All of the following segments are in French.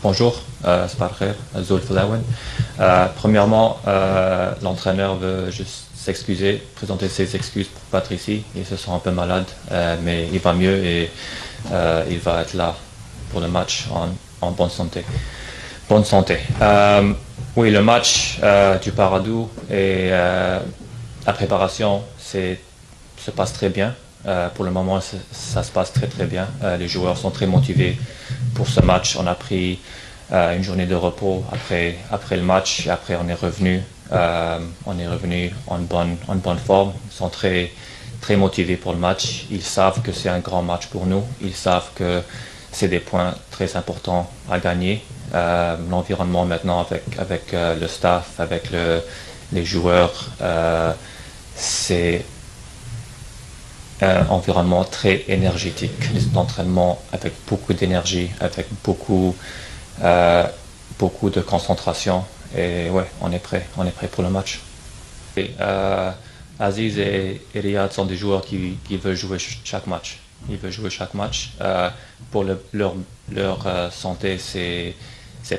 Bonjour, صباح الخير, Zul Flawen. Premièrement, l'entraîneur veut juste s'excuser, présenter ses excuses pour pas être ici. Il se sent un peu malade, mais il va mieux et il va être là pour le match en bonne santé. Bonne santé. Oui, le match du Paradou et la préparation se passe très bien. Pour le moment, ça se passe très très bien. Les joueurs sont très motivés pour ce match. On a pris une journée de repos après le match et après on est revenu en bonne forme. Ils sont très motivés pour le match. Ils savent que c'est un grand match pour nous. Ils savent que c'est des points très importants à gagner. L'environnement maintenant avec le staff, avec les joueurs, c'est un environnement très énergétique, l'entraînement avec beaucoup d'énergie, avec beaucoup de concentration. Et ouais, on est prêt pour le match. Et, Aziz et Riyad sont des joueurs qui veulent jouer chaque match. Ils veulent jouer chaque match. Pour leur santé, c'est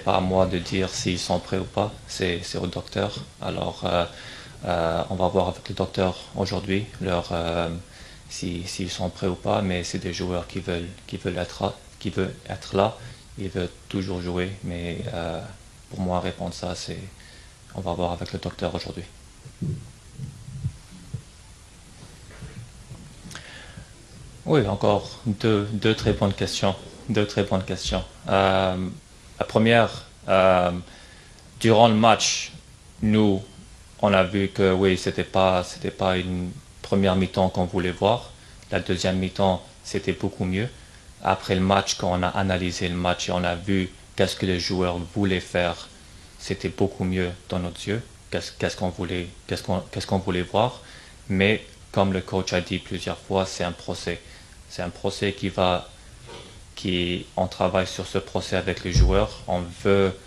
pas à moi de dire s'ils sont prêts ou pas. C'est au docteur. Alors, on va voir avec le docteur aujourd'hui s'ils sont prêts ou pas. Mais c'est des joueurs qui veulent être là. Ils veulent toujours jouer. Mais pour moi, répondre ça, on va voir avec le docteur aujourd'hui. Oui, encore deux très bonnes questions. Deux très bonnes questions. La première, durant le match, nous, on a vu que oui, c'était pas une première mi-temps qu'on voulait voir. La deuxième mi-temps, c'était beaucoup mieux. Après le match, quand on a analysé le match et on a vu qu'est-ce que les joueurs voulaient faire, c'était beaucoup mieux dans nos yeux. Qu'est-ce qu'on voulait voir. Mais comme le coach a dit plusieurs fois, c'est un procès. C'est un procès on travaille sur ce procès avec les joueurs. On veut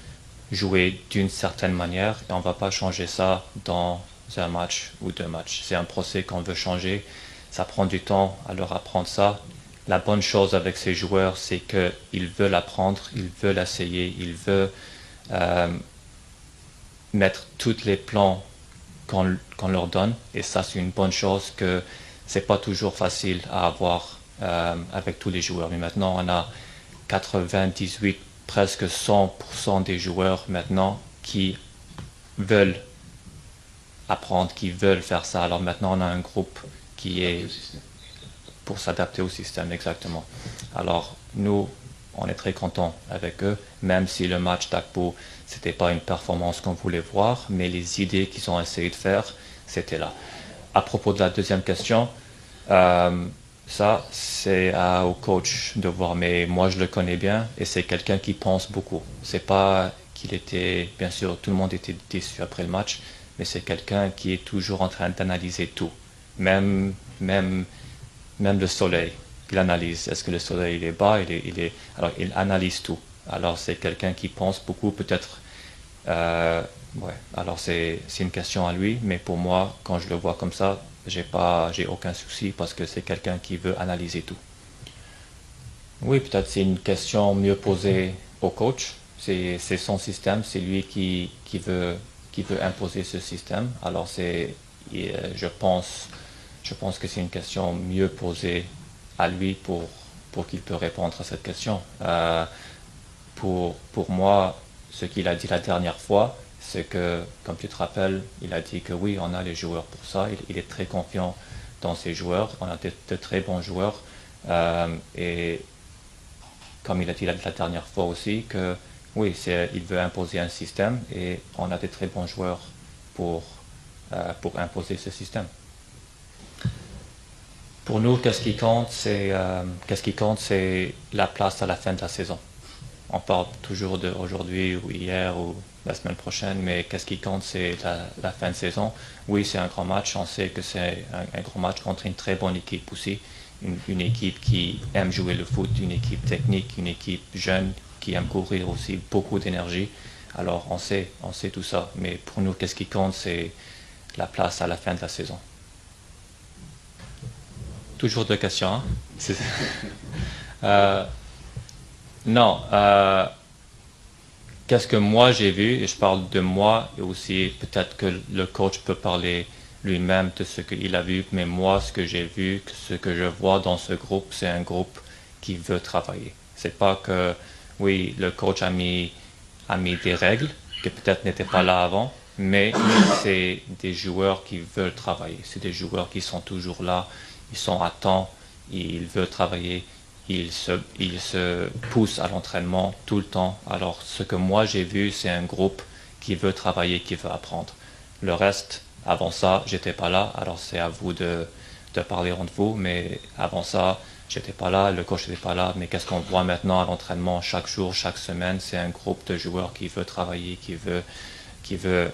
jouer d'une certaine manière et on ne va pas changer ça dans un match ou deux matchs. C'est un procès qu'on veut changer. Ça prend du temps à leur apprendre ça. La bonne chose avec ces joueurs, c'est qu'ils veulent apprendre, ils veulent essayer, ils veulent mettre tous les plans qu'on leur donne. Et ça, c'est une bonne chose que c'est pas toujours facile à avoir avec tous les joueurs. Mais maintenant, on a 98, presque 100% des joueurs maintenant qui veulent apprendre, qui veulent faire ça. Alors maintenant, on a un groupe qui est pour s'adapter au système, exactement. Alors nous, on est très contents avec eux, même si le match d'Akpo, c'était pas une performance qu'on voulait voir, mais les idées qu'ils ont essayé de faire, c'était là. À propos de la deuxième question, ça, c'est au coach de voir, mais moi je le connais bien et c'est quelqu'un qui pense beaucoup. C'est pas qu'il était, bien sûr, tout le monde était déçu après le match, mais c'est quelqu'un qui est toujours en train d'analyser tout, même, même, même le soleil. Il analyse. Est-ce que le soleil il est bas, alors il analyse tout. Alors c'est quelqu'un qui pense beaucoup, peut-être. Ouais. Alors c'est une question à lui, mais pour moi, quand je le vois comme ça, j'ai aucun souci parce que c'est quelqu'un qui veut analyser tout. Oui, peut-être c'est une question mieux posée au coach. C'est son système, c'est lui qui veut imposer ce système. Alors je pense que c'est une question mieux posée à lui pour qu'il peut répondre à cette question. Pour moi, ce qu'il a dit la dernière fois, c'est que, comme tu te rappelles, il a dit que oui, on a les joueurs pour ça. Il est très confiant dans ses joueurs. On a de très bons joueurs. Et comme il a dit la dernière fois aussi, que oui, il veut imposer un système et on a de très bons joueurs pour, pour imposer ce système. Pour nous, qu'est-ce qui compte, c'est la place à la fin de la saison. On parle toujours d'aujourd'hui ou hier ou la semaine prochaine, mais qu'est-ce qui compte, c'est la fin de saison. Oui, c'est un grand match, on sait que c'est un grand match contre une très bonne équipe aussi, une équipe qui aime jouer le foot, une équipe technique, une équipe jeune qui aime courir aussi, beaucoup d'énergie. Alors on sait tout ça, mais pour nous, qu'est-ce qui compte, c'est la place à la fin de la saison. Toujours deux questions, hein? Non, qu'est-ce que moi j'ai vu, et je parle de moi, et aussi peut-être que le coach peut parler lui-même de ce qu'il a vu, mais moi, ce que j'ai vu, ce que je vois dans ce groupe, c'est un groupe qui veut travailler. C'est pas que, oui, le coach a mis des règles qui peut-être n'étaient pas là avant, mais c'est des joueurs qui veulent travailler. C'est des joueurs qui sont toujours là, ils sont à temps, ils veulent travailler, ils se poussent à l'entraînement tout le temps. Alors ce que moi j'ai vu, c'est un groupe qui veut travailler, qui veut apprendre. Le reste, avant ça, j'étais pas là, alors c'est à vous de parler entre vous, mais avant ça, j'étais pas là, le coach n'était pas là, mais qu'est-ce qu'on voit maintenant à l'entraînement chaque jour, chaque semaine, c'est un groupe de joueurs qui veut travailler, qui veut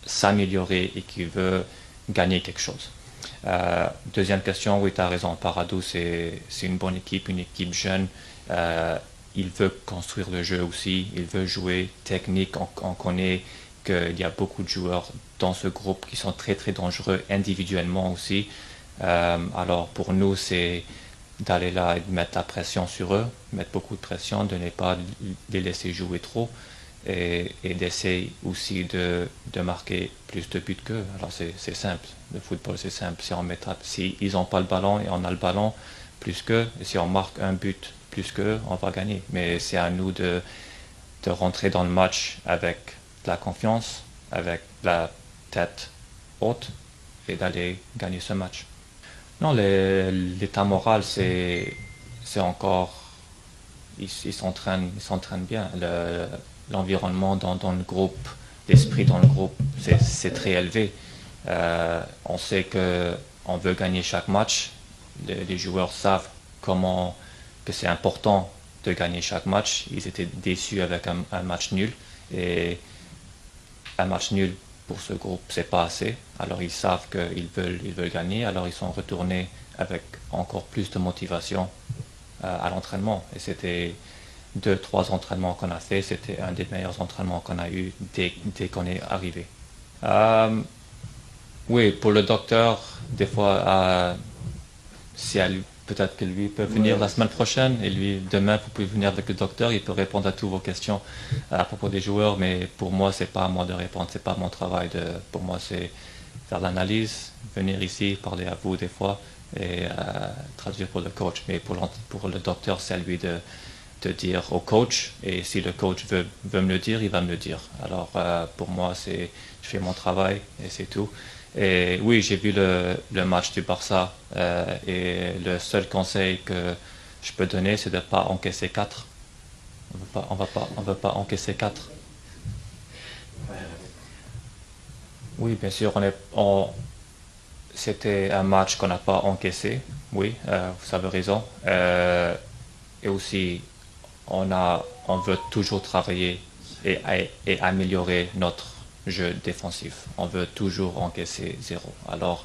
s'améliorer et qui veut gagner quelque chose. Deuxième question, oui, tu as raison, Paradou, c'est une bonne équipe, une équipe jeune. Il veut construire le jeu aussi, il veut jouer technique. On connaît qu'il y a beaucoup de joueurs dans ce groupe qui sont très très dangereux individuellement aussi. Alors pour nous, c'est d'aller là et de mettre la pression sur eux, mettre beaucoup de pression, de ne pas les laisser jouer trop et d'essayer aussi de marquer plus de buts qu'eux. Alors c'est simple, le football c'est simple. Si ils n'ont pas le ballon et on a le ballon plus qu'eux, et si on marque un but plus qu'eux, on va gagner. Mais c'est à nous de rentrer dans le match avec de la confiance, avec la tête haute et d'aller gagner ce match. Non, l'état moral, c'est encore, ils s'entraînent bien. L'environnement dans le groupe, l'esprit dans le groupe, c'est très élevé. On sait que on veut gagner chaque match. Les joueurs savent comment que c'est important de gagner chaque match. Ils étaient déçus avec un match nul et un match nul pour ce groupe, c'est pas assez. Alors ils savent ils veulent gagner. Alors ils sont retournés avec encore plus de motivation à l'entraînement. Et c'était 2, 3 entraînements qu'on a fait. C'était un des meilleurs entraînements qu'on a eu dès qu'on est arrivé. Oui, pour le docteur, des fois, si peut-être que lui peut venir la semaine prochaine et lui, demain, vous pouvez venir avec le docteur, il peut répondre à toutes vos questions à propos des joueurs, mais pour moi, c'est pas à moi de répondre, c'est pas mon travail. Pour moi, c'est faire l'analyse, venir ici, parler à vous des fois et traduire pour le coach. Mais pour le docteur, c'est à lui de dire au coach, et si le coach veut me le dire, il va me le dire. Alors pour moi, je fais mon travail et c'est tout. Et oui, j'ai vu le match du Barça et le seul conseil que je peux donner, c'est de ne pas encaisser 4. On veut pas encaisser 4. Oui, bien sûr, c'était un match qu'on n'a pas encaissé. Oui, vous avez raison. Et aussi, on veut toujours travailler et améliorer notre jeu défensif. On veut toujours encaisser 0. Alors,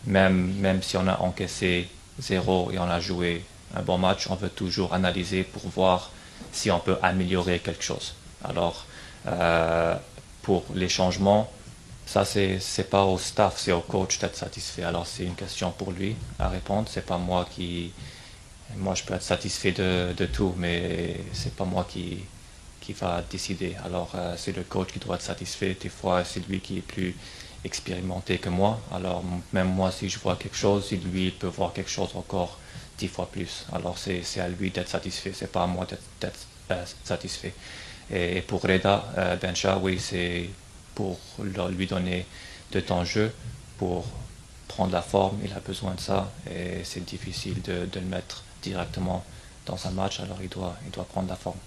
même si on a encaissé 0 et on a joué un bon match, on veut toujours analyser pour voir si on peut améliorer quelque chose. Alors, pour les changements, ça c'est pas au staff, c'est au coach d'être satisfait. Alors c'est une question pour lui à répondre. C'est pas moi je peux être satisfait de tout, mais c'est pas moi qui va décider. Alors c'est le coach qui doit être satisfait. Des fois c'est lui qui est plus expérimenté que moi. Alors même moi si je vois quelque chose, si lui il peut voir quelque chose encore 10 fois plus. Alors c'est à lui d'être satisfait. C'est pas à moi d'être satisfait. Et pour Reda Bencha, oui, c'est pour lui donner de temps de jeu, pour prendre la forme, il a besoin de ça et c'est difficile de le mettre directement dans un match, alors il doit prendre la forme.